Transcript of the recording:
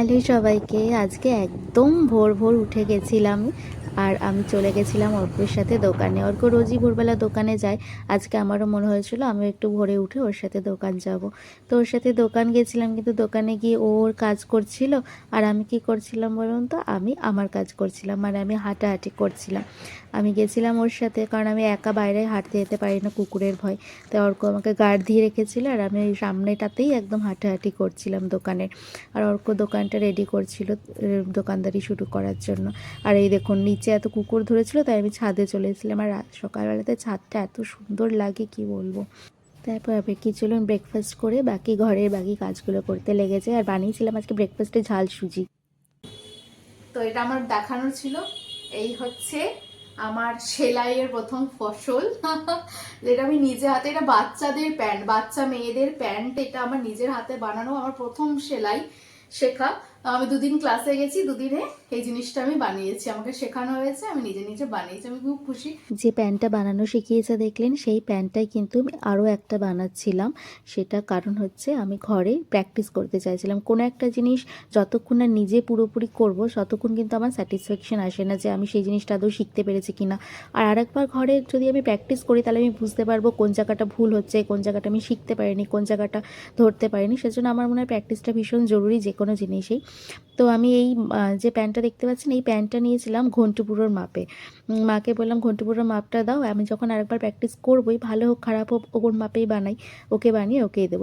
Hello সবাইকে। আজকে একদম ভোর ভোর উঠে গেছিলাম আর আমি চলে গেছিলাম অর্কর সাথে দোকানে। অর্ক রোজই ভোরবেলা দোকানে যায়। আজকে আমারও মনে হয়েছিল আমিও একটু ভোরে উঠে ওর সাথে দোকান যাব। তো ওর সাথে দোকান গেছিলাম, কিন্তু দোকানে গিয়ে ও ওর কাজ করছিল আর আমি কি করছিলাম বলুন তো? আমি আমার কাজ করছিলাম, মানে আমি হাঁটাহাঁটি করছিলাম। আমি গেছিলাম ওর সাথে, কারণ আমি একা বাইরে হাঁটতে যেতে পারি না, কুকুরের ভয়। তাই অর্ক আমাকে গার্ড দিয়ে রেখেছিল আর আমি ওই সামনেটাতেই একদম হাঁটাহাঁটি করছিলাম দোকানের। আর অর্ক দোকানটা রেডি করছিল দোকানদারি শুরু করার জন্য। আর এই দেখুন নিচে এত কুকুর ধরেছিল, তাই আমি ছাদে চলে এসেছিলাম। আর সকালবেলাতে ছাদটা এত সুন্দর লাগে কি বলবো। তারপর আবার কি চলুন ব্রেকফাস্ট করে বাকি ঘরের বাকি কাজগুলো করতে লেগেছে। আর বানিয়েছিলাম আজকে ব্রেকফাস্টে ঝাল সুজি। তো এটা আমার দেখানোর ছিল। এই হচ্ছে আমার সেলাইয়ের প্রথম ফসল যেটা আমি নিজে হাতে, এটা বাচ্চাদের প্যান্ট, বাচ্চা মেয়েদের প্যান্ট, এটা আমার নিজের হাতে বানানো, আমার প্রথম সেলাই শেখা। আমি দুদিন ক্লাসে গেছি, দুদিনে এই জিনিসটা আমি বানিয়েছি, আমাকে শেখানো হয়েছে, আমি নিজে নিজে বানিয়েছি, আমি খুব খুশি। যে প্যান্টটা বানানো শিখিয়েছে দেখলেন, সেই প্যান্টটাই কিন্তু আমি আরও একটা বানাচ্ছিলাম। সেটা কারণ হচ্ছে আমি ঘরে প্র্যাকটিস করতে চাইছিলাম। কোনো একটা জিনিস যতক্ষণ না নিজে পুরোপুরি করব ততক্ষণ কিন্তু আমার স্যাটিসফ্যাকশন আসে না যে আমি সেই জিনিসটা আদৌ শিখতে পেরেছি কিনা। আর আরেকবার ঘরে যদি আমি প্র্যাকটিস করি তাহলে আমি বুঝতে পারবো কোন জায়গাটা ভুল হচ্ছে, কোন জায়গাটা আমি শিখতে পারিনি, কোন জায়গাটা ধরতে পারিনি। সেজন্য আমার মনে হয় প্র্যাকটিসটা ভীষণ জরুরি যে কোনো জিনিসেই। তো আমি এই যে প্যান্টটা দেখতে পাচ্ছেন, এই প্যান্টটা নিয়েছিলাম ঘন্টুপুরোর মাপে। মাকে বললাম ঘন্টুপুরোর মাপটা দাও, আমি যখন আরেকবার প্র্যাকটিস করবোই, ভালো হোক খারাপ হোক ওর মাপেই বানাই, ওকে বানিয়ে ওকেই দেবো।